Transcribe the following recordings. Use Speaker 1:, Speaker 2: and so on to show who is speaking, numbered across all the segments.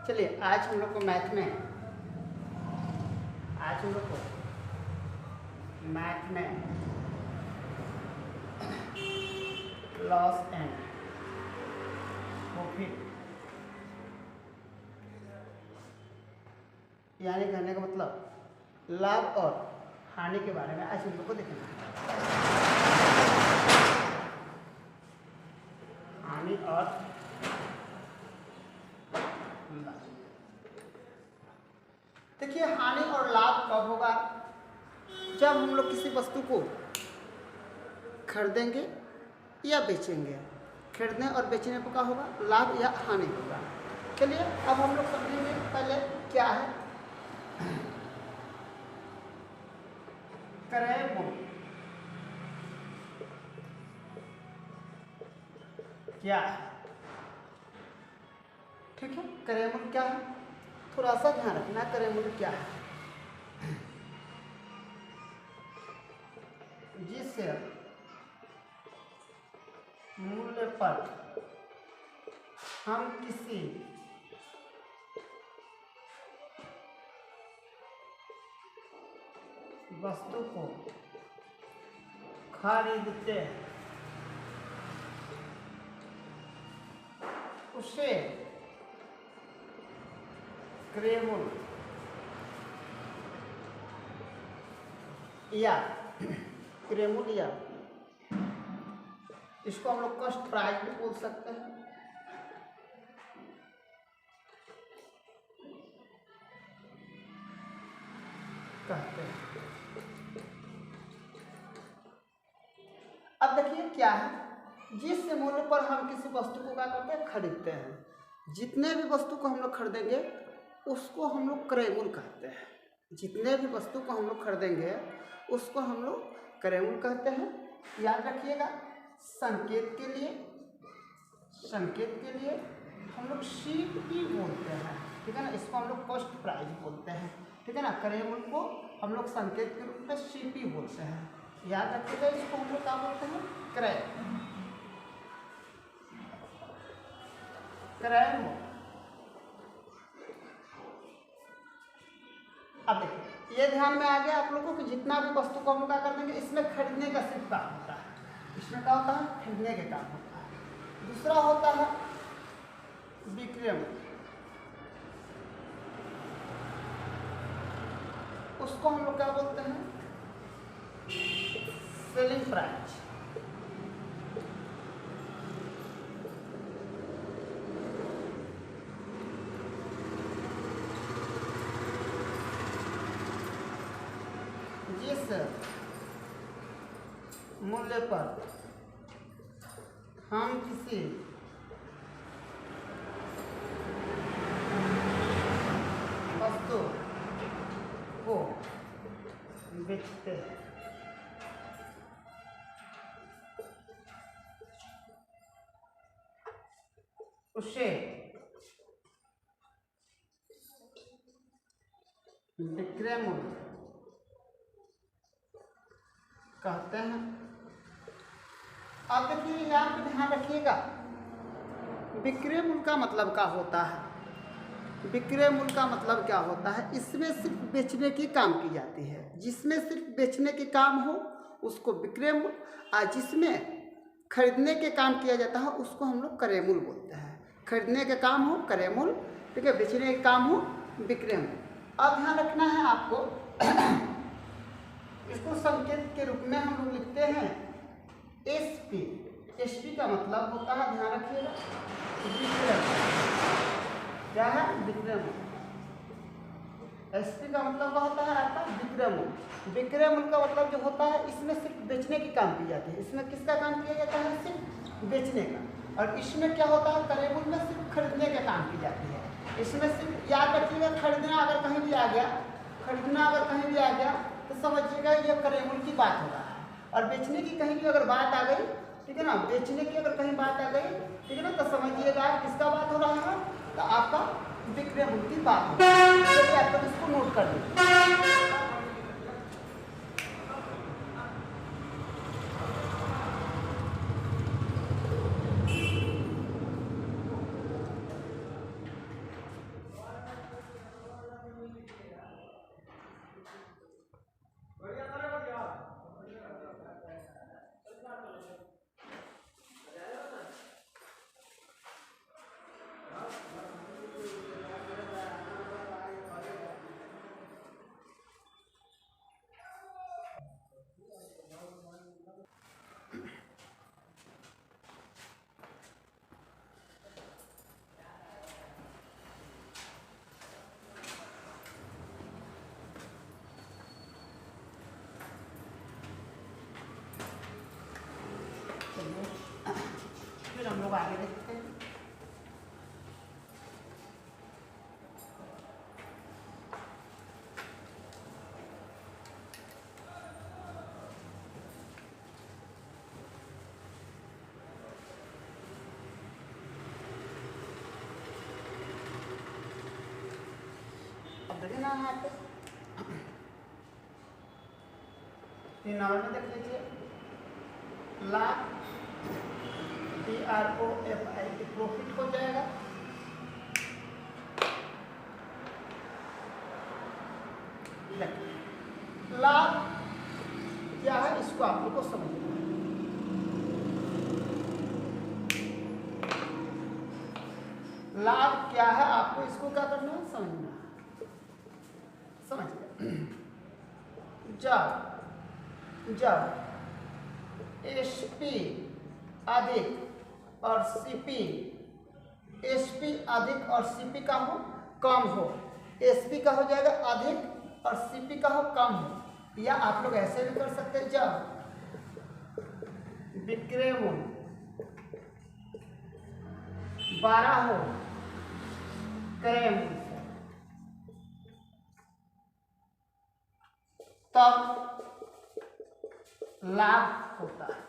Speaker 1: चलिए आज हम लोग को मैथ में लॉस एंड प्रॉफिट यानी कहने का मतलब लाभ और हानि के बारे में आज हम लोग को देखना है। हानि और लाभ। देखिए हानि और लाभ कब होगा? जब हम लोग किसी वस्तु को खरीदेंगे या बेचेंगे। खरीदने और बेचने पर क्या होगा? लाभ या हानि होगा। चलिए अब हम लोग समझेंगे पहले क्या है क्रय मूल्य। क्या है? ठीक है, क्रय मूल्य क्या है? थोड़ा सा ध्यान रखना, क्रय मूल्य क्या है? जिस मूल्य पर हम किसी वस्तु को खरीदते हैं उसे क्रय मूल्य या क्रय मूल्य या इसको हम लोग कॉस्ट प्राइस भी बोल सकते हैं। कहते हैं। अब देखिए क्या है, जिस मूल्य पर हम किसी वस्तु को क्या करते हैं? खरीदते हैं। जितने भी वस्तु को हम लोग खरीदेंगे उसको हम लोग क्रय मूल्य कहते हैं। जितने भी वस्तु को हम लोग खरीदेंगे उसको हम लोग क्रय मूल्य कहते हैं। याद रखिएगा, संकेत के लिए हम लोग सीपी बोलते हैं, ठीक है ना। इसको हम लोग कॉस्ट प्राइस बोलते हैं, ठीक है ना। क्रय मूल्य को हम लोग संकेत के रूप में सीपी बोलते हैं। याद रखिएगा, इसको हम लोग क्या बोलते हैं? क्रय मूल्य। अब देखिए ये ध्यान में आ गया आप लोगों को कि जितना भी वस्तु को हम लोग क्या कर देंगे, इसमें खरीदने का सिर्फ काम होता है। इसमें क्या होता है? खरीदने के काम होता है। दूसरा होता है विक्रय मूल्य। उसको हम लोग क्या बोलते हैं? Selling price. जिस मूल्य पर हम किसी वस्तु को बेचते हैं उसे विक्रय मूल्य कहते हैं। अब देखिए यहाँ पे ध्यान रखिएगा, विक्रय मूल्य का मतलब क्या होता है? विक्रय मूल्य का मतलब क्या होता है? इसमें सिर्फ बेचने की काम की जाती है। जिसमें सिर्फ बेचने के काम हो उसको विक्रय मूल्य, और जिसमें खरीदने के काम किया जाता है उसको हम लोग क्रय मूल्य बोलते हैं। खरीदने के काम हो क्रय मूल्य, ठीक है, बेचने के काम हो विक्रय मूल्य। अब ध्यान रखना है आपको, इसको संकेत के रूप में हम लोग लिखते हैं एसपी। एसपी का मतलब होता है, ध्यान रखिएगा, विक्रय मूल्य। क्या है? विक्रय मूल्य। एसपी का मतलब क्या होता है आपका? विक्रय मूल्य। विक्रय मूल्य का मतलब जो होता है, इसमें सिर्फ बेचने की काम की जाती है। इसमें किसका काम किया जाता है? सिर्फ बेचने का। और इसमें क्या होता है? क्रय मूल्य में सिर्फ खरीदने के काम की जाती है। इसमें सिर्फ याद रखिएगा, खरीदना अगर कहीं भी आ गया तो समझिएगा ये क्रय मूल्य की बात हो रहा है। और बेचने की कहीं भी अगर बात आ गई, ठीक है ना, बेचने की अगर कहीं बात आ गई, ठीक है ना, तो समझिएगा किसका बात हो रहा है? तो आपका विक्रय मूल्य की बात हो रही है। चलिए आप लोग इसको नोट कर लीजिए। लोग आगे देखते हैं। अब देखिए ना यहाँ पे 3 नंबर में देख लीजिए, लाभ PROFIT प्रॉफिट हो जाएगा। लाभ क्या है इसको आप लोग को समझना है। लाभ क्या है आपको इसको क्या करना है, समझना है। समझ गया। जब HP अधिक और CP, HP अधिक और CP का हो कम हो, SP का हो जाएगा अधिक और CP का हो कम हो। या आप लोग ऐसे भी कर सकते हैं, जब विक्रय मूल्य 12 हो क्रय मूल्य तब लाभ होता है।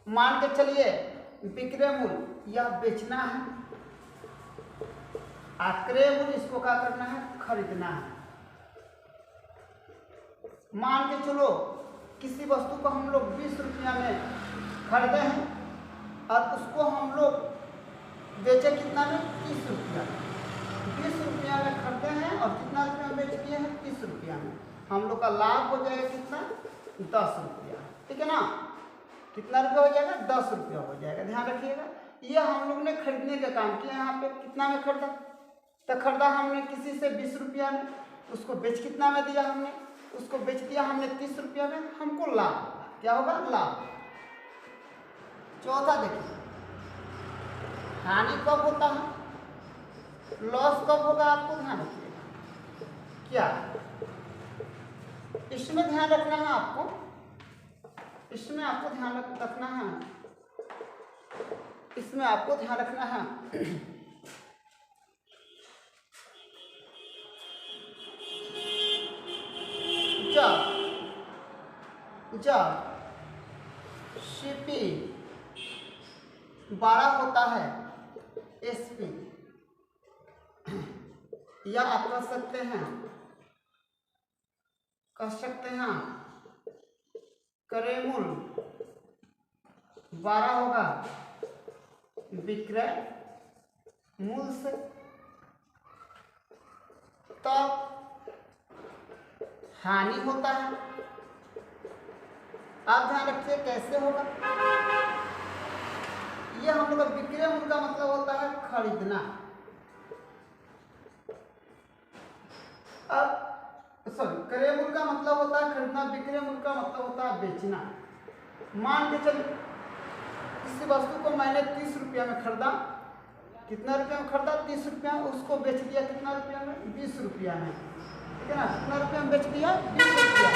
Speaker 1: मान के चलिए विक्रय मूल्य यह बेचना है, क्रय मूल्य इसको क्या करना है, खरीदना है। मान के चलो किसी वस्तु को हम लोग 20 रुपया में खरीदे हैं और उसको हम लोग बेचे कितना में, 30 रुपया। 20 रुपया में खरीदे हैं और कितना रुपया में बेच दिए हैं, 30 रुपया में। हम लोग का लाभ हो जाएगा कितना, 10 रुपया। ठीक है ना, कितना रुपया हो जाएगा, 10 रुपया हो जाएगा। ध्यान रखिएगा, ये हम लोग ने खरीदने का काम किया। यहाँ पे कितना में खरीदा, तो खरीदा हमने किसी से 20 रुपया में, उसको बेच कितना में दिया हमने, उसको बेच दिया हमने 30 रुपया में, हमको लाभ होगा। क्या होगा, लाभ। चौथा देखिए, हानि कब होता है, लॉस कब होगा, आपको ध्यान रखिएगा। क्या इसमें ध्यान रखना है आपको, इसमें आपको ध्यान रखना है, इसमें आपको ध्यान रखना है। जब CP 12 होता है SP, या आप कह सकते हैं क्रय मूल्य 12 होगा विक्रय मूल्य से, तब हानि होता है। आप ध्यान रखिए कैसे होगा, ये हम लोग विक्रय मूल्य का मतलब होता है खरीदना। अब क्रय मूल्य का मतलब होता है खरीदना, विक्रय मूल्य का मतलब होता है बेचना। मान के चलिए किसी वस्तु को मैंने 30 रुपया में खरीदा, कितना रुपया में खरीदा, 30 रुपया, उसको बेच दिया कितना रुपया में, 20 रुपया में। ठीक है ना, कितना रुपया में बेच दिया, 20 रुपया।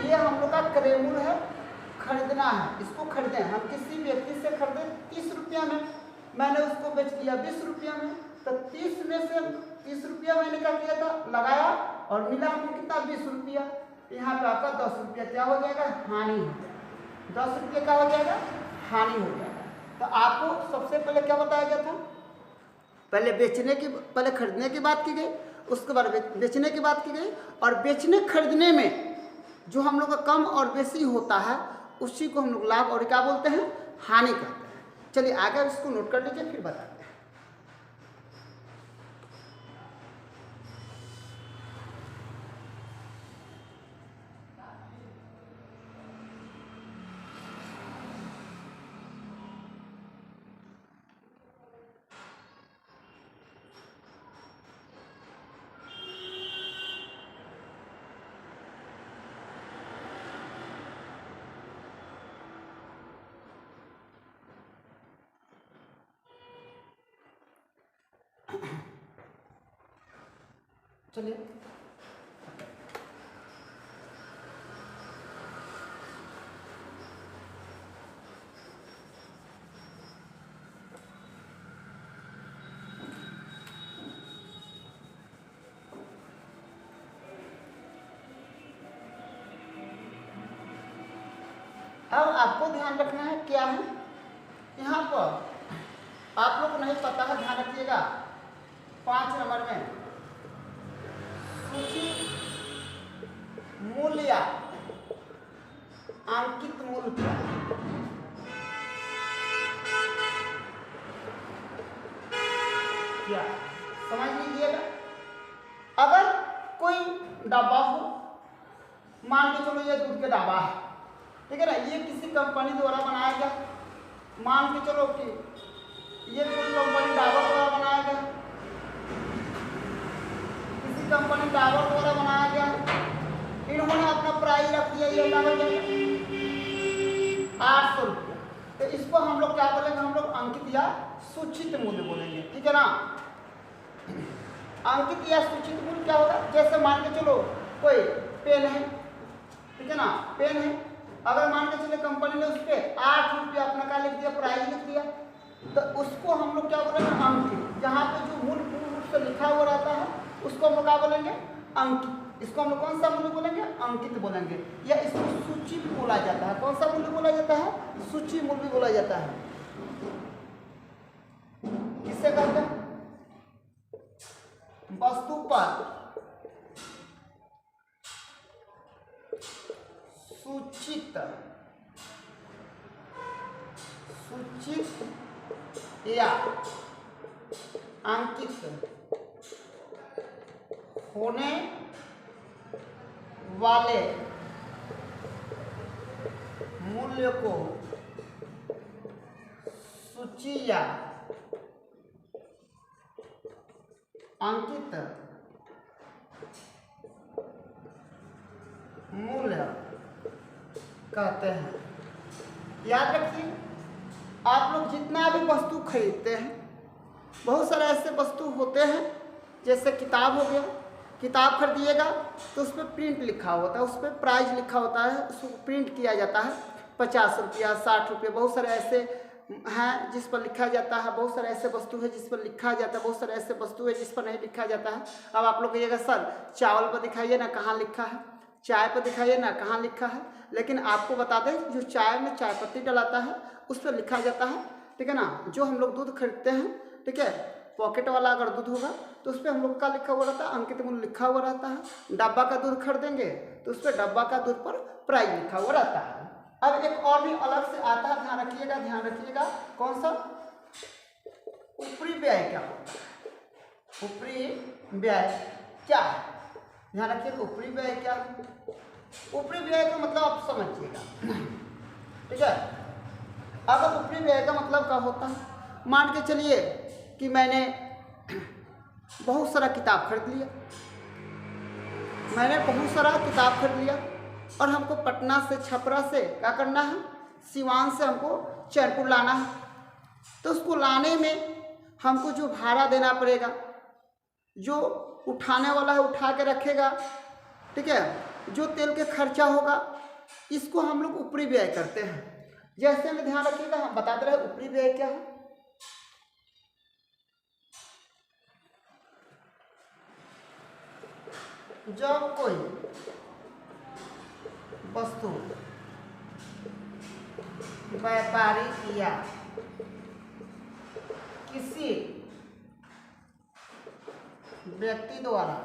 Speaker 1: ये हम लोग का क्रय मूल्य है, खरीदना है। इसको खरीदे, हम किसी व्यक्ति से खरीदे 30 रुपया में, मैंने उसको बेच दिया 20 रुपया में, तो 30 में से 30 रुपया मैंने क्या किया था, लगाया और मिला हमको कितना, 20 रुपया। यहाँ पे आपका 10 रुपया क्या हो जाएगा, हानि हो जाएगा। 10 रुपये का हो जाएगा, हानि हो जाएगा। तो आपको सबसे पहले क्या बताया गया था, पहले खरीदने की बात की गई, उसके बाद बेचने की बात की गई, और बेचने खरीदने में जो हम लोग का कम और बेसी होता है उसी को हम लोग लाभ और क्या बोलते हैं, हानि कहते हैं। चलिए आगे इसको नोट कर लीजिए, फिर बताते हैं। चलिए अब आपको ध्यान रखना है क्या है यहाँ पर, आप लोग को नहीं पता है, ध्यान रखिएगा। 5 नंबर में सूची मूल्य अंकित मूल्य क्या, समझ लीजिएगा। अगर कोई डब्बा हो, मान के चलो ये दूध का डब्बा है, ठीक है ना, ये किसी कंपनी द्वारा बनाया गया, मान के चलो कि ये कोई कंपनी डाबर द्वारा बनाया गया, किसी कंपनी डाबर द्वारा बनाया गया, इन्होंने अपना प्राइस रख दिया ये डाबर का 800 रुपया, तो इसको हम लोग क्या बोलेंगे, हम लोग अंकित या सूचित मूल्य बोलेंगे, ठीक है ना। अंकित या सूचित मूल्य क्या होगा, जैसे मान के चलो कोई पेन है, ठीक है ना, पेन है, अगर मान के चले कंपनी ने उस पर 8 रुपया अपना क्या लिख दिया, प्राइस लिख दिया, तो उसको हम लोग क्या बोलेंगे, अंकित। जहाँ पे जो मूल्य पूर्ण रूप से लिखा हुआ रहता है उसको हम लोग क्या बोलेंगे, अंकित। इसको हम लोग कौन सा मूल्य बोलेंगे, अंकित बोलेंगे, या इसको सूची भी बोला जाता है। कौन सा मूल्य बोला जाता है, सूची मूल्य भी बोला जाता है। किससे कहते हैं, वस्तु पर सूचित या अंकित होने वाले मूल्य को सूची या अंकित मूल्य कहते हैं। याद रखिए, आप लोग जितना भी वस्तु खरीदते हैं, बहुत सारे ऐसे वस्तु होते हैं, जैसे किताब हो गया, किताब खरीदिएगा तो उस पर प्रिंट लिखा होता है, उस पर प्राइस लिखा होता है, उसको प्रिंट किया जाता है 50 रुपया 60 रुपया, बहुत सारे ऐसे हैं जिस पर लिखा जाता है, बहुत सारे ऐसे वस्तु है जिस पर लिखा जाता है, बहुत सारे ऐसे वस्तु है जिस पर नहीं लिखा जाता है। अब आप लोग कहिएगा सर चावल पर दिखाइए ना कहाँ लिखा है, चाय पर दिखाइए ना कहाँ लिखा है, लेकिन आपको बता दें जो चाय में चाय पत्ती डलाता है उस पर लिखा जाता है, ठीक है ना। जो हम लोग दूध खरीदते हैं, ठीक है, पॉकेट वाला अगर दूध होगा तो उस पर हम लोग का लिखा हुआ रहता है, अंकित मूल्य लिखा हुआ रहता है। डब्बा का दूध खरीदेंगे तो उस पर डब्बा का दूध पर प्राइस लिखा हुआ रहता है। अब एक और भी अलग से आता है, ध्यान रखिएगा, ध्यान रखिएगा, कौन सा, ऊपरी व्यय क्या होता है, ऊपरी व्यय क्या है, ध्यान रखिएगा, ऊपरी व्यय क्या है। ऊपरी व्यय का मतलब आप समझिएगा, ठीक है। अगर ऊपरी व्यय का मतलब क्या होता है, मान के चलिए कि मैंने बहुत सारा किताब खरीद लिया, मैंने बहुत सारा किताब खरीद लिया और हमको पटना से, छपरा से क्या करना है, सिवान से हमको चैनपुर लाना है, तो उसको लाने में हमको जो भाड़ा देना पड़ेगा, जो उठाने वाला है उठा के रखेगा, ठीक है, जो तेल के खर्चा होगा, इसको हम लोग ऊपरी व्यय करते हैं। जैसे में ध्यान रखिएगा, हम बताते रहे ऊपरी व्यय क्या है। जब कोई वस्तु व्यापारी या किसी व्यक्ति द्वारा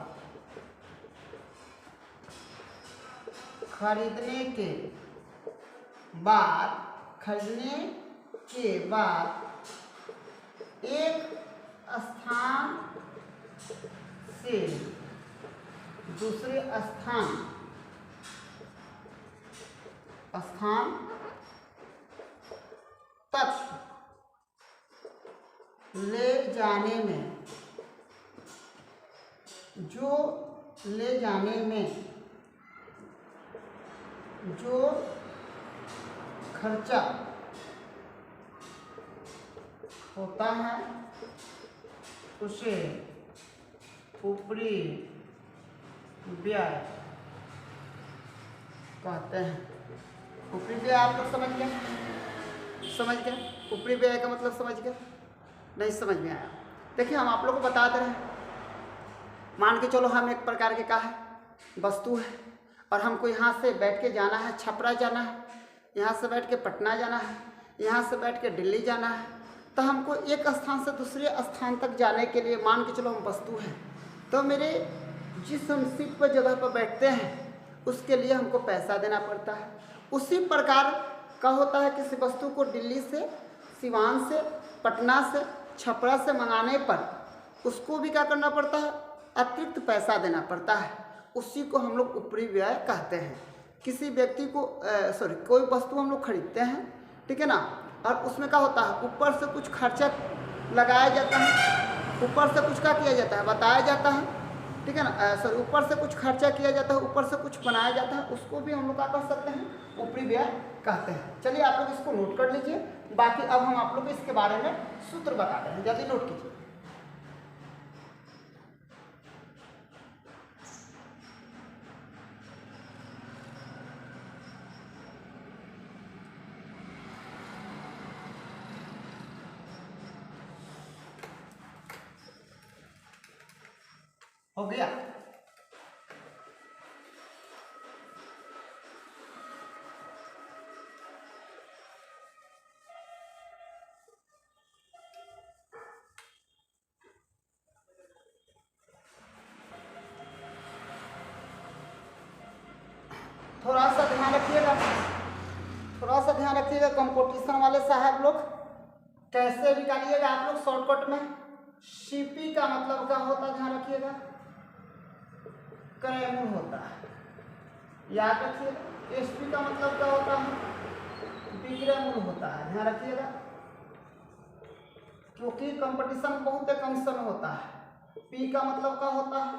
Speaker 1: खरीदने के बाद एक स्थान से दूसरे स्थान तक ले जाने में जो खर्चा होता है उसे ऊपरी व्यय कहते हैं। ऊपरी व्यय आप लोग समझ गए? ऊपरी व्यय का मतलब समझ गए? नहीं समझ में आया? देखिए, हम आप लोग को बता दे रहे हैं, मान के चलो हम एक प्रकार के वस्तु है और हमको यहाँ से बैठ के जाना है, छपरा जाना है, यहाँ से बैठ के पटना जाना है, यहाँ से बैठ के दिल्ली जाना है, तो हमको एक स्थान से दूसरे स्थान तक जाने के लिए मान के चलो हम वस्तु हैं, तो मेरे जिस हम सीट पर जगह पर बैठते हैं उसके लिए हमको पैसा देना पड़ता है। उसी प्रकार का होता है किसी वस्तु को दिल्ली से, सिवान से, पटना से, छपरा से मंगाने पर उसको भी क्या करना पड़ता है, अतिरिक्त पैसा देना पड़ता है। उसी को हम लोग ऊपरी व्यय कहते हैं। किसी व्यक्ति को कोई वस्तु हम लोग खरीदते हैं, ठीक है ना, और उसमें क्या होता है, ऊपर से कुछ खर्चा लगाया जाता है, ऊपर से कुछ क्या किया जाता है, बताया जाता है, ठीक है ना, ऊपर से कुछ खर्चा किया जाता है, ऊपर से कुछ बनाया जाता है, उसको भी हम लोग क्या कर सकते हैं, ऊपरी व्यय कहते हैं। चलिए आप लोग इसको नोट कर लीजिए, बाकी अब हम आप लोग इसके बारे में सूत्र बता रहे हैं, जल्दी नोट कीजिए। हो गया? थोड़ा सा ध्यान रखिएगा, थोड़ा सा ध्यान रखिएगा, कंपटीशन वाले साहब लोग कैसे निकालिएगा आप लोग शॉर्टकट में। सीपी का मतलब क्या होता है, ध्यान रखिएगा, क्रयमूल होता है, याद रखिएगा। एसपी का मतलब क्या होता है, विक्रयमूल होता है, ध्यान रखिएगा, क्योंकि कंपटीशन बहुत कम समय होता है। पी का मतलब क्या होता है,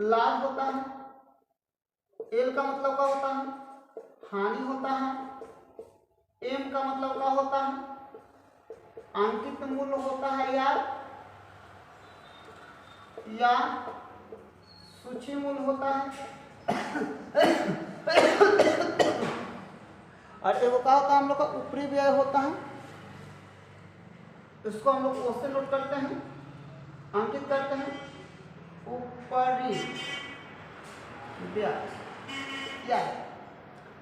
Speaker 1: लाभ होता है। एल का मतलब क्या होता है, हानि होता है। एम का मतलब क्या होता है, अंकित मूल्य होता है या सूची मूल्य होता है। और एगो क्या होता है हम लोग का ऊपरी व्यय होता है, इसको हम लोग उससे नोट करते हैं, अंकित करते हैं, ऊपरी व्यय। या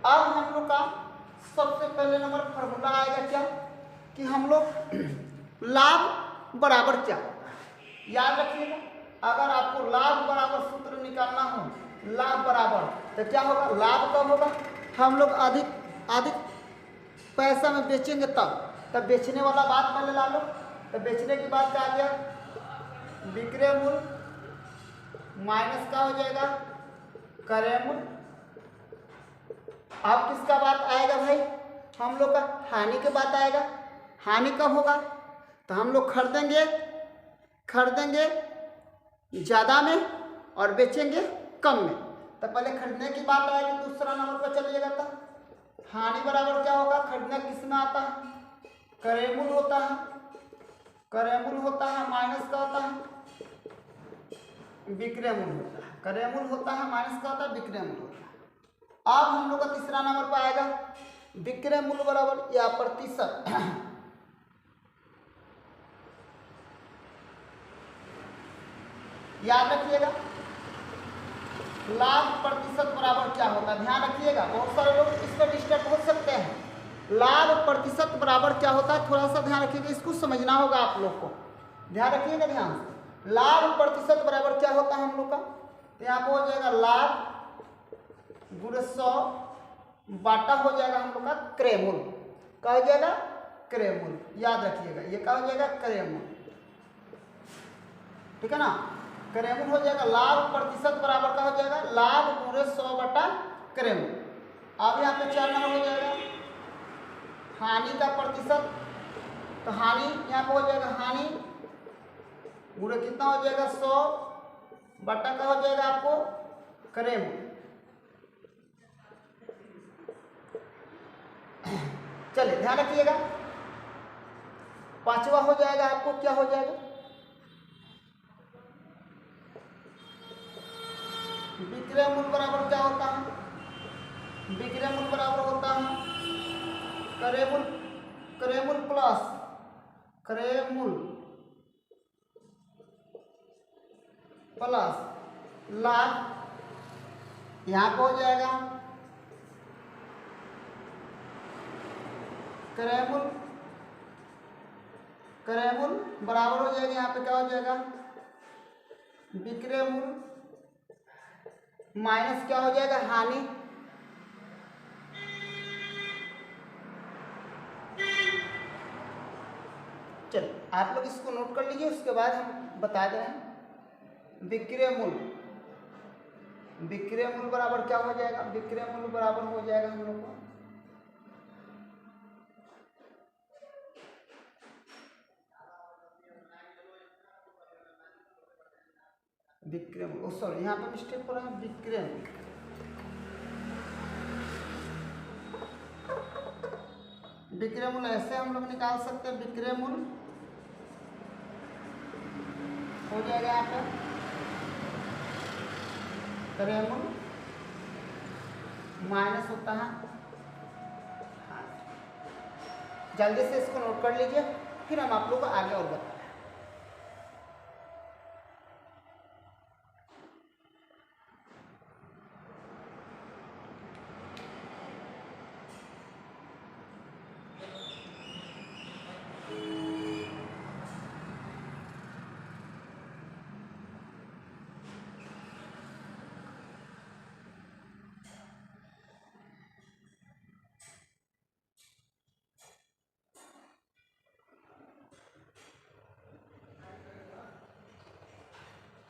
Speaker 1: अब हम लोग का सबसे पहले नंबर फॉर्मूला आएगा क्या, कि हम लोग लाभ बराबर क्या होता है, याद रखिएगा। अगर आपको लाभ बराबर सूत्र निकालना हो, लाभ बराबर, तो क्या होगा, लाभ कब होगा, हम लोग अधिक पैसा में बेचेंगे तब बेचने वाला बात पहले ला लो। तो बेचने की बात क्या आ गया, विक्रय मूल्य माइनस क्या हो जाएगा, क्रय मूल्य। अब किसका बात आएगा भाई, हम लोग का हानि की बात आएगा। हानि कब होगा, तो हम लोग खरीदेंगे ज़्यादा में और बेचेंगे कम में। तो पहले खरीदने की बात आएगी, दूसरा नंबर पर चलिएगा। तो हानि बराबर क्या होगा, खरीदना किस में आता है, क्रयमूल होता है, क्रयमूल होता है माइनस का होता है विक्रय मूल्य होता है, क्रयमूल होता है माइनस का होता है विक्रय मूल्य होता है। अब हम लोग का तीसरा नंबर पर आएगा विक्रय मूल्य बराबर या प्रतिशत। याद रखिएगा, लाभ प्रतिशत बराबर क्या होता है, ध्यान रखिएगा, बहुत सारे लोग इस पर डिस्टर्ब हो सकते हैं। लाभ प्रतिशत बराबर क्या होता है, थोड़ा सा ध्यान रखिएगा, इसको समझना होगा आप लोग को, ध्यान रखिएगा ध्यान से। लाभ प्रतिशत बराबर क्या होता है हम लोग का, तो यहाँ पर हो जाएगा लाभ गुणे 100 बाटा हो जाएगा हम लोग का क्रय मूल्य, क्या हो जाएगा, क्रय मूल्य। याद रखिएगा, ये क्या हो जाएगा, क्रय मूल्य, ठीक है ना। क्रय मूल्य हो जाएगा, लाभ प्रतिशत बराबर का हो जाएगा लाभ गुणे 100 बटा क्रय मूल्य। अब यहाँ पे 4 नंबर हो जाएगा हानि का प्रतिशत, तो हानि यहाँ पे हो जाएगा हानि गुणे कितना हो जाएगा 100 बटा का हो जाएगा आपको क्रय मूल्य। चलिए ध्यान रखिएगा, पांचवा हो जाएगा आपको क्या हो जाएगा, विक्रय मूल्य बराबर क्या होता है, विक्रय मूल्य बराबर होता है क्रय मूल्य प्लस क्रय मूल्य प्लस लाभ, यहाँ पे हो जाएगा क्रयमूल क्रयमूल बराबर हो जाएगा, यहाँ पे क्या हो जाएगा, विक्रय मूल माइनस क्या हो जाएगा, हानि। चलो आप लोग इसको नोट कर लीजिए, उसके बाद हम बता दे रहे हैं। विक्रय मूल बराबर क्या हो जाएगा, विक्रय मूल बराबर हो जाएगा हम लोग को विक्रय मूल, सॉरी यहाँ पे मिस्टेक हो रहा है, विक्रय मूल ऐसे हम लोग निकाल सकते हैं, विक्रय मूल हो जाएगा यहाँ पे क्रय मूल माइनस होता है। हाँ, जल्दी से इसको नोट कर लीजिए, फिर हम आप लोग को आगे और बताएं।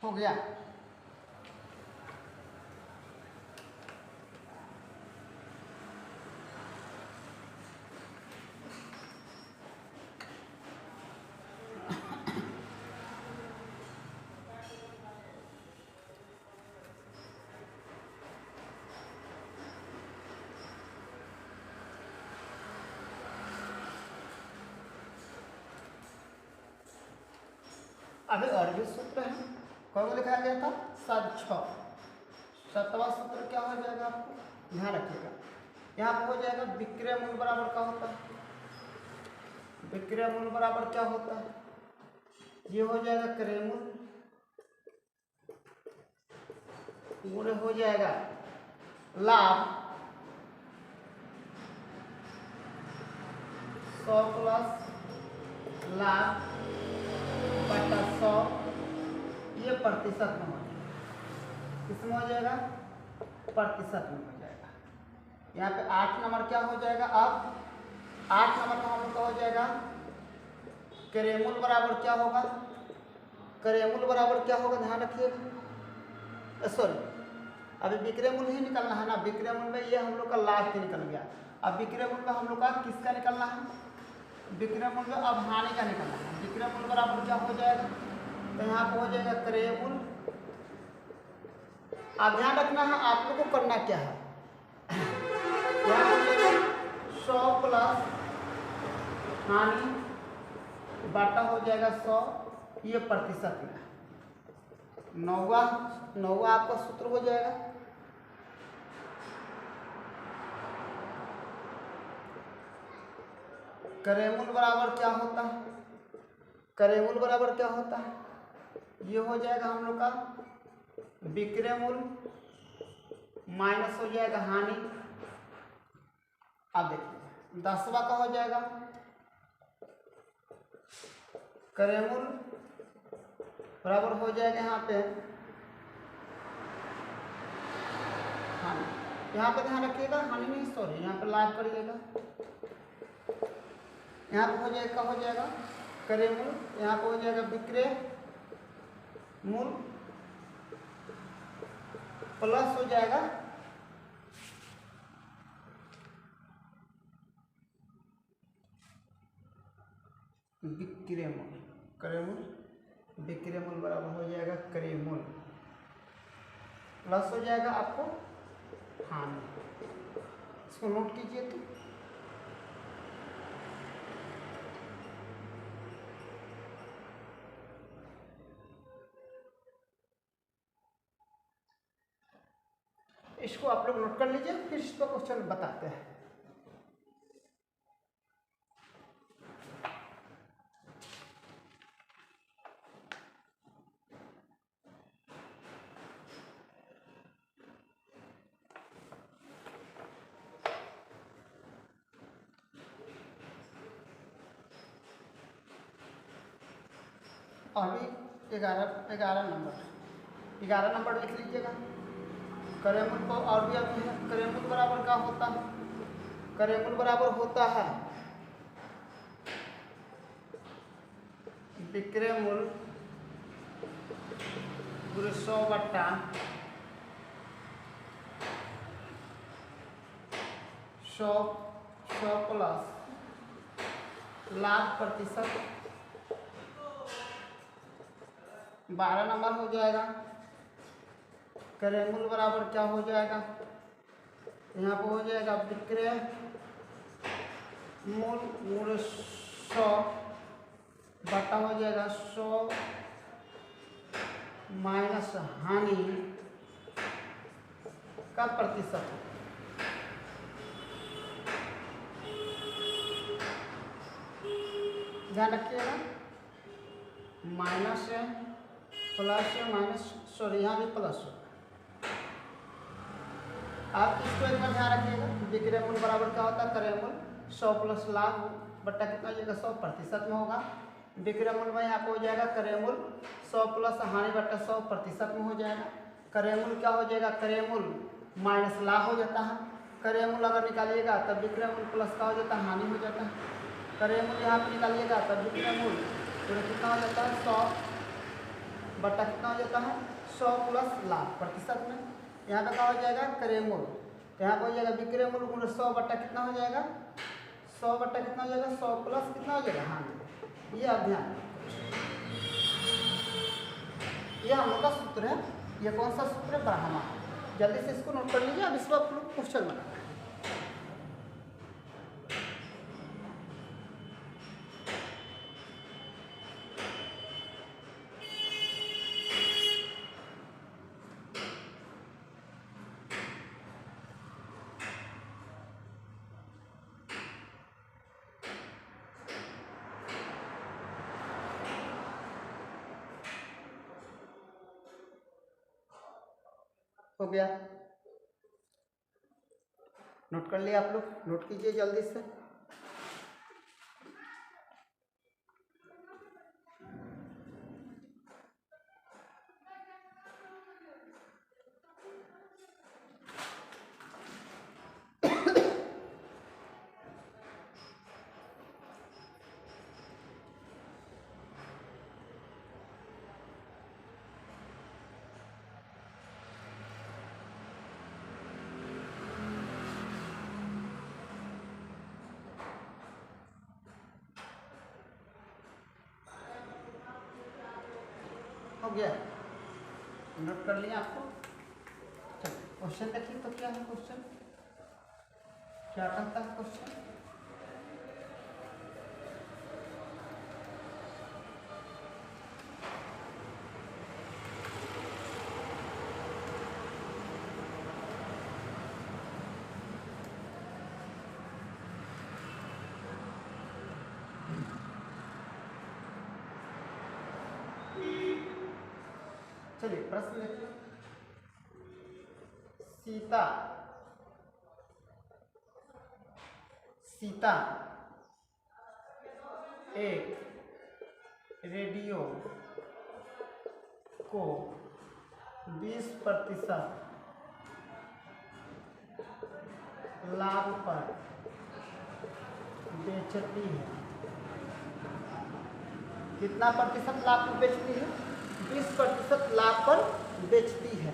Speaker 1: हो गया, अभी और भी सूत्र है, कौन को लिखाया गया था, 7-6। 7वां सूत्र क्या हो जाएगा, आपको ध्यान रखिएगा। यहाँ पर हो जाएगा विक्रय मूल बराबर क्या होता है, विक्रय मूल बराबर क्या होता है, ये हो जाएगा क्रय मूल गुणे हो जाएगा लाभ 100 प्लस लाभ बटा 100, ये प्रतिशत में हो जाएगा, किसमें हो जाएगा, प्रतिशत में हो जाएगा। यहाँ पे 8 नंबर क्या हो जाएगा, अब 8 नंबर का हम लोग का हो जाएगा क्रय मूल बराबर क्या होगा, क्रय मूल बराबर क्या होगा, ध्यान रखिएगा। सॉरी, अभी विक्रय मूल ही निकलना है ना, विक्रय मूल में ये हम लोग का लाभ निकल गया। अब विक्रय मूल में हम लोग का किसका निकलना है, विक्रय मूल में अब हानि का निकलना है। विक्रय मूल बराबर क्या हो जाएगा, तो यहाँ पर हो जाएगा क्रय मूल। अब ध्यान रखना है आप लोग को करना क्या है, यहाँ हो जाएगा 100 प्लस हानि बाटा हो जाएगा 100, ये प्रतिशत में। नौवा आपका सूत्र हो जाएगा, क्रय मूल बराबर क्या होता है, क्रय मूल बराबर क्या होता है, ये हो जाएगा हम लोग का विक्रय मूल माइनस हो जाएगा हानि। अब देखिए 10वां का हो जाएगा क्रय मूल बराबर हो जाएगा यहाँ पे हानि। यहाँ पे ध्यान रखिएगा, हानि नहीं सॉरी, यहाँ पे लाभ करिएगा। यहाँ पे हो जाएगा, हो जाएगा क्रय मूल, यहाँ पे हो जाएगा विक्रय मूल प्लस हो जाएगा विक्रय मूल, क्रय मूल विक्रय मूल बराबर हो जाएगा क्रय मूल प्लस हो जाएगा आपको हानि। इसको नोट कीजिए। तो इसको आप लोग नोट कर लीजिए, फिर इस पर क्वेश्चन बताते हैं। अभी 11 नंबर लिख लीजिएगा। करेमूल को और भी अभी है। करेमूल बराबर क्या होता है? करेमूल बराबर होता है विक्रयमूल गुणे 100 बट्टा 100 प्लस लाख प्रतिशत 12 नंबर हो जाएगा। करेमूल बराबर क्या हो जाएगा? यहाँ पर हो जाएगा विक्रय मूल गुणे 100 बटा हो जाएगा 100 माइनस हानि का प्रतिशत। ध्यान रखिएगा, माइनस है प्लस है माइनस, सॉरी यहाँ भी प्लस हो। आप इसको एक बार ध्यान रखिएगा। विक्रय मूल बराबर क्या होता है? क्रय मूल 100 प्लस लाभ बट्टा कितना हो जाएगा? 100% में होगा। विक्रय मूल में यहाँ पे हो जाएगा क्रय मूल 100 प्लस हानि बट्टा 100% में हो जाएगा। क्रय मूल क्या हो जाएगा? क्रय मूल माइनस लाभ हो जाता है। क्रय मूल अगर निकालिएगा तब विक्रय मूल प्लस का हो जाता है? हानि हो जाता है। क्रय मूल यहाँ पे निकालिएगा तब विक्रय मूल पूरा कितना हो जाता है? 100 बट्टा कितना हो जाता है? 100 प्लस लाभ प्रतिशत में। यहाँ पे क्या हो जाएगा? क्रय मूल, यहाँ पर हो जाएगा विक्रय मूल गुणे 100 बट्टा कितना हो जाएगा? 100 बट्टा कितना हो जाएगा? 100 प्लस कितना हो जाएगा? हाँ, ये अध्ययन, ये हम लोग का सूत्र है। ये कौन सा सूत्र है? ब्राह्मण। जल्दी से इसको नोट कर लीजिए। अब इसको आप लोग क्वेश्चन बना हो गया। नोट कर लिया आप लोग? नोट कीजिए जल्दी से। हो गया, नोट कर लिया आपको? चलो क्वेश्चन देखिए तो क्या है क्वेश्चन, क्या कहता है क्वेश्चन? चलिए प्रश्न देखिए। सीता एक रेडियो को 20% लाभ पर बेचती है। कितना प्रतिशत लाभ पर बेचती है? 20% लाभ पर बेचती है।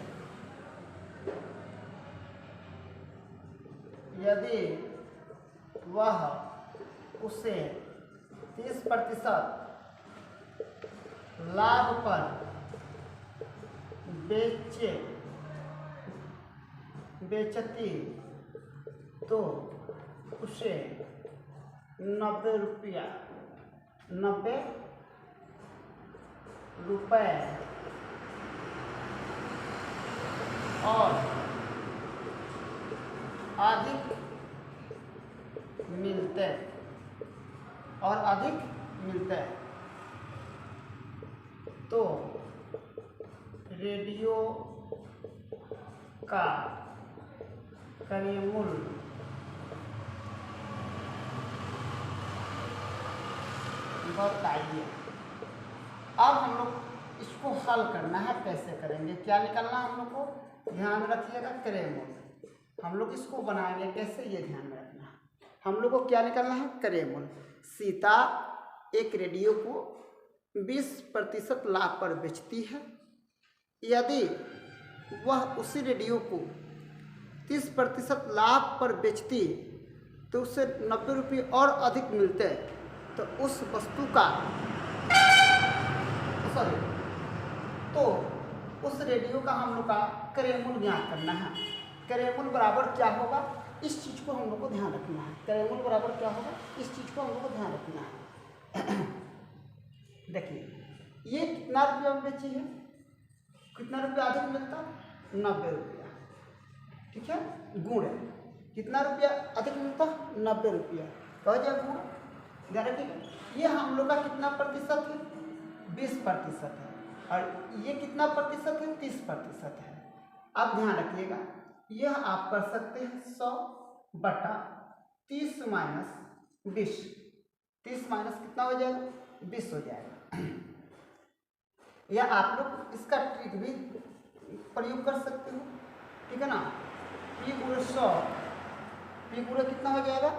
Speaker 1: यदि वह उसे 30% लाभ पर बेचती तो उसे 90 रुपये और अधिक मिलते तो रेडियो का क्रय मूल्य बताइए। अब हम लोग इसको हल करना है, कैसे करेंगे, क्या निकालना हम लोग को, ध्यान रखिएगा क्रेमूल। हम लोग इसको बनाएंगे कैसे, ये ध्यान में रखना है। हम लोग को क्या निकालना है, क्रेमूल। सीता एक रेडियो को 20% लाभ पर बेचती है। यदि वह उसी रेडियो को 30% लाभ पर बेचती तो उससे 90 रुपये और अधिक मिलते, तो उस वस्तु का तो उस रेडियो का हम लोग का क्रयमूल्य ज्ञात करना है। क्रयमूल्य बराबर क्या होगा, इस चीज़ को हम लोग को ध्यान रखना है। क्रयमूल्य बराबर क्या होगा, इस चीज़ को हम लोग को ध्यान रखना है। देखिए ये कितना रुपया में बेची है, कितना रुपया अधिक मिलता, 90 रुपया, ठीक है, गुण कितना रुपया अधिक मिलता, 90 रुपया, कह जाए गुण। ध्यान रखिएगा ये हम लोग का कितना प्रतिशत है, 20% है, और ये कितना प्रतिशत है, 30% है। अब ध्यान रखिएगा यह आप कर सकते हैं 100 बटा 30 माइनस 20, 30 माइनस कितना हो जाएगा, 20 हो जाएगा। या आप लोग इसका ट्रिक भी प्रयोग कर सकते हो, ठीक है ना। पी गुणे 100, पी गुणे कितना हो जाएगा,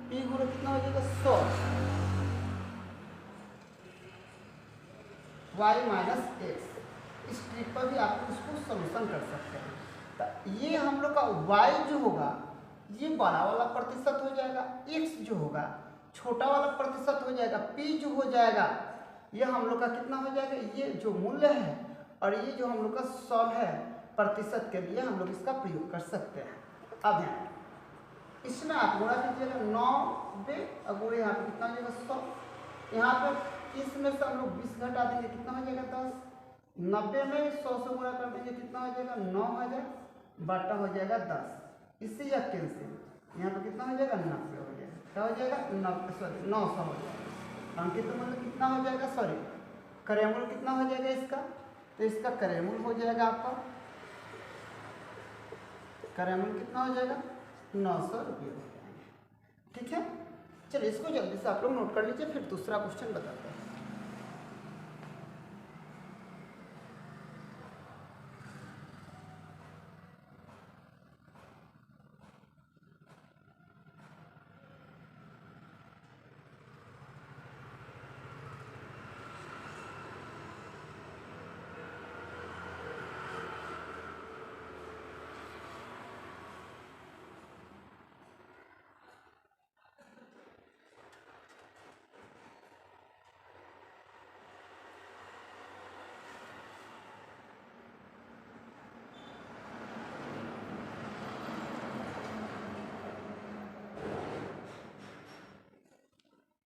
Speaker 1: पी गुणे कितना हो जाएगा 100 y माइनस एक्स। इस ट्रिक पर भी आप इसको सॉल्यूशन कर सकते हैं। तो ये हम लोग का y जो होगा ये बड़ा वाला प्रतिशत हो जाएगा, x जो होगा छोटा वाला प्रतिशत हो जाएगा, p जो हो जाएगा ये हम लोग का कितना हो जाएगा, ये जो मूल्य है और ये जो हम लोग का 100 है प्रतिशत के लिए हम लोग इसका प्रयोग कर सकते हैं। अब ध्यान इसमें आप गुणा कीजिएगा 90 और गुणे यहाँ पे कितना हो जाएगा 100, यहाँ पे इसमें से हम लोग 20 घटा देंगे कितना हो जाएगा 10, 90 में 100 से गुणा कर देंगे कितना हो जाएगा 9000 बटा हो जाएगा 10, इससे या कैंसिल, यहाँ पे कितना हो जाएगा 90 हो जाएगा, क्या हो जाएगा 900 हो जाएगा। अंकित मूल्य कितना हो जाएगा, सॉरी क्रयमूल्य कितना हो जाएगा इसका, तो इसका क्रयमूल्य हो जाएगा आपका, क्रयमूल्य कितना हो जाएगा 900 रुपये हो जाएंगे। ठीक है, चलिए इसको जल्दी से आप लोग नोट कर लीजिए, फिर दूसरा क्वेश्चन बताते हैं।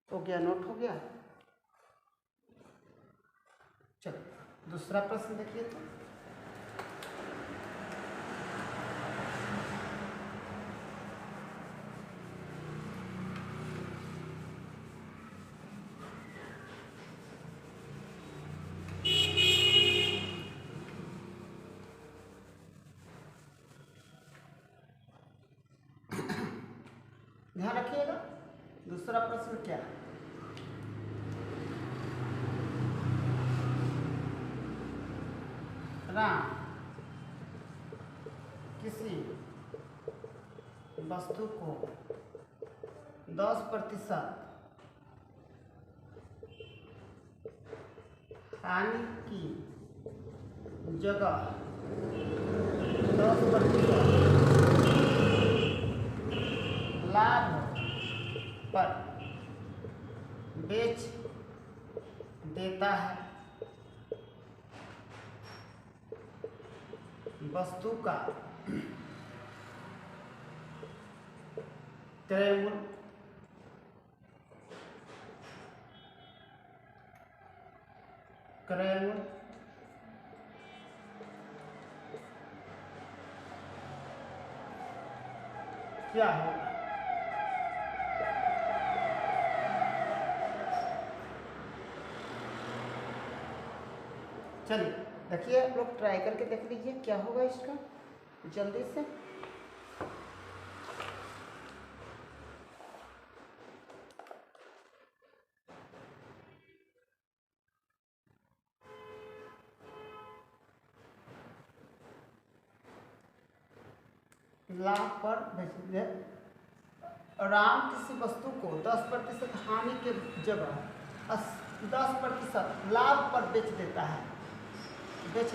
Speaker 1: हो गया, नोट हो गया। चलो दूसरा प्रश्न देखिए तो ध्यान रखिएगा। दूसरा प्रश्न क्या है, राम किसी वस्तु को 10% हानि की जगह 10% लाभ पर बेच देता है। वस्तु का क्रयमूल्य क्या होगा। चलिए देखिए, आप लोग ट्राई करके देख लीजिए क्या होगा इसका जल्दी से। लाभ पर बेच। राम किसी वस्तु को 10% हानि के जगह 10% लाभ पर बेच देता है, बेच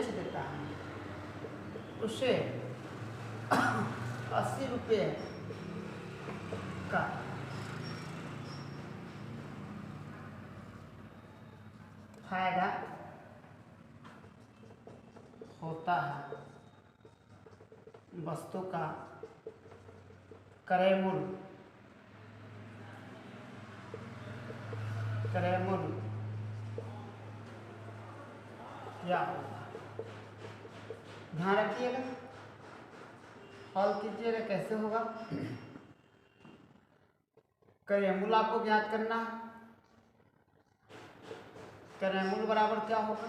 Speaker 1: देता है उसे 80 रुपये का फायदा होता है। वस्तु का क्रय मूल्य क्या होगा? ध्यान रखिएगा, हल कीजिएगा। कैसे होगा? क्रय मूल्य आपको ज्ञात करना है। क्रय मूल्य बराबर क्या होगा?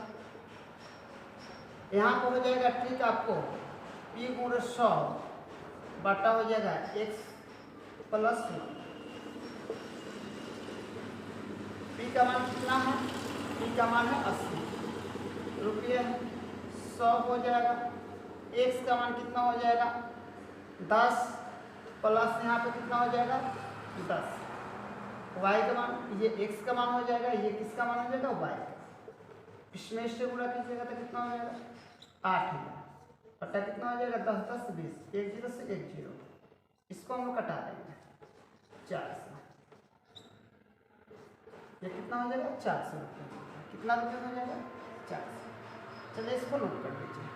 Speaker 1: यहाँ पर हो जाएगा ठीक आपको P गुणे 100 बटा हो जाएगा x प्लस P का मान कितना है? P का मान है 80 रुपये। 100 हो जाएगा, x का मान कितना हो जाएगा? 10 प्लस यहाँ पे कितना हो जाएगा? 10। y का मान, ये x का मान हो जाएगा, ये किसका मान हो जाएगा? y। इसमें इससे गुणा कीजिएगा तो कितना हो जाएगा? 8 बटा कितना हो जाएगा? 10 10 20, 1 0 से 1 0। इसको हम लोग कटा देंगे 4 से। ये कितना हो जाएगा? 400 रुपये। कितना रुपये हो जाएगा? 400। चलिए इसको नोट कर लीजिए।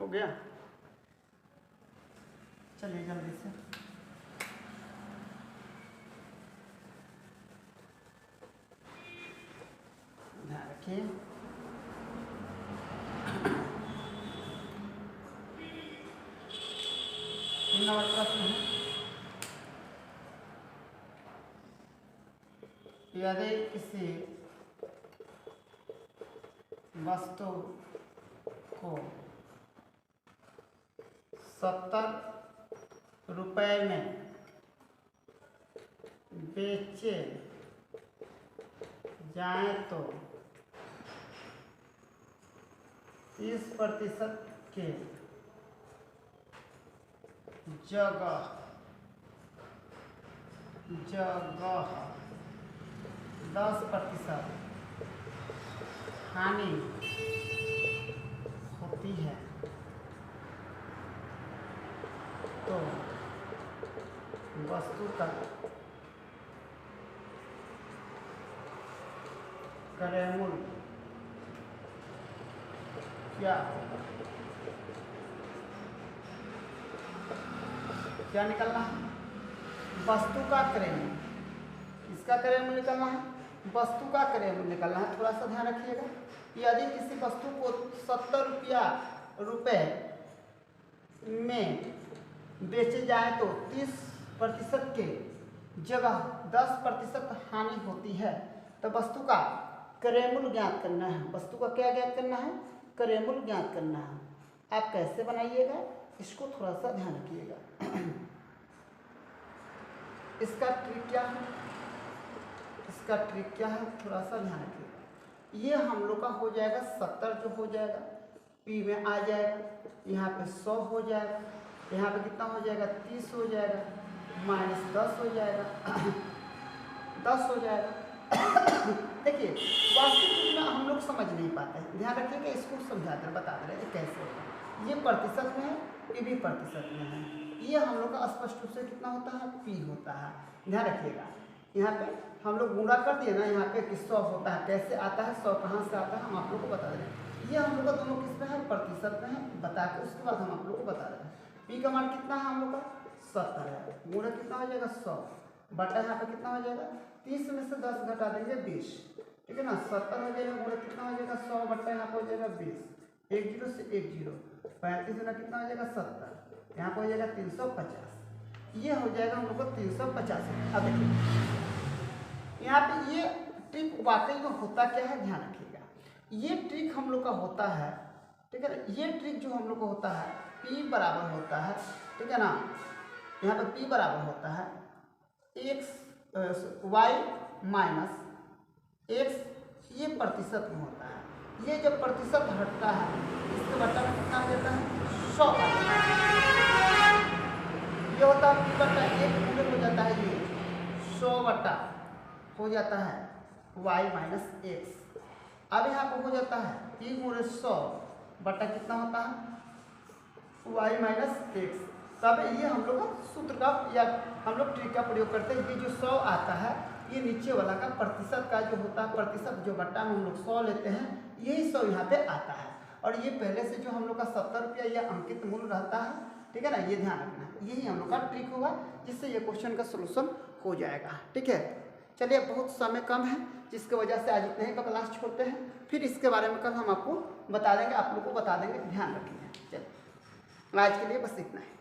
Speaker 1: हो गया? चलिए जल्दी से ध्यान रखिए। नंबर प्रश्न है, यदि किसी वस्तु को 70 रुपये में बेचे जाए तो 30% के जगह 10% हानि होती है तो वस्तु का क्रय मूल्य क्या होगा? क्या निकलना है? वस्तु का क्रय मूल्य। इसका क्रय मूल्य निकलना है, वस्तु का क्रय मूल्य निकलना है। थोड़ा सा ध्यान रखिएगा। यदि किसी वस्तु को 70 रुपये में बेचे जाए तो 30% के जगह 10% हानि होती है तो वस्तु का क्रय मूल्य ज्ञात करना है। वस्तु का क्या ज्ञात करना है? क्रय मूल्य ज्ञात करना है। आप कैसे बनाइएगा इसको थोड़ा सा ध्यान रखिएगा। इसका ट्रिक क्या है? थोड़ा सा ध्यान रखिएगा। ये हम लोग का हो जाएगा 70 जो हो जाएगा P में आ जाएगा, यहाँ पे 100 हो जाएगा, यहाँ पे कितना हो जाएगा? 30 हो जाएगा, माइनस 10 हो जाएगा, 10 हो जाएगा। देखिए वास्तविक में हम लोग समझ नहीं पाते हैं। ध्यान रखिएगा, इसको समझाते हैं, बताते रहे कैसे होता है। ये प्रतिशत में है, ये भी प्रतिशत में है। ये हम लोग का स्पष्ट रूप से कितना होता है? P होता है। ध्यान रखिएगा। यहाँ पे हम लोग गुणा कर दिए ना, यहाँ पे कि 100 होता है, कैसे आता है 100 कहाँ से आता है हम आप लोग को बता रहे हैं। ये हम लोग का दोनों किस में है, प्रतिशत में है, बता के उसके बाद हम आप लोग को बता रहे हैं। पी का मान कितना है हम लोग का 70 है, गुणा कितना हो जाएगा 100 बटा यहाँ पे कितना हो जाएगा 30 में से 10 घटा देंगे 20, ठीक है ना। 70 हो जाएगा गुणा कितना हो जाएगा 100 बटा यहाँ पे हो जाएगा 20, 1 0 से 1 0, 35 गुना कितना हो जाएगा 70, यहाँ पे हो जाएगा 350, ये हो जाएगा हम लोग को 350। अब देखिए यहाँ पे ये ट्रिक वाकई में होता क्या है, ध्यान रखिएगा। ये ट्रिक हम लोग का होता है, ठीक है ना। ये ट्रिक जो हम लोग को होता है P बराबर होता है, ठीक है ना। यहाँ पे P बराबर होता है y माइनस x, ये प्रतिशत में होता है। ये जब प्रतिशत हटता है इसके बटा में कितना हो जाता है 100 का, ये होता है P बटा 1 पूरे हो जाता है, ये 100 बटा हो जाता है y माइनस x। अब यहाँ पर हो जाता है P गुणे 100 बटा कितना होता है y माइनस x। तब ये हम लोग सूत्र का या हम लोग ट्रिक का प्रयोग करते हैं। ये जो 100 आता है ये नीचे वाला का प्रतिशत का जो होता है, प्रतिशत जो बट्टा में हम लोग 100 लेते हैं, यही 100 यहाँ पे आता है। और ये पहले से जो हम लोग का 70 रुपया या अंकित मूल्य रहता है, ठीक है ना, ये ध्यान रखना है। यही हम लोग का ट्रिक होगा जिससे ये क्वेश्चन का सोल्यूशन हो जाएगा, ठीक है। चलिए बहुत समय कम है जिसकी वजह से आज इतने ही का क्लास छोड़ते हैं, फिर इसके बारे में कल हम आपको बता देंगे, आप लोग को बता देंगे, ध्यान रखिए। चलिए आज के लिए बस इतना है।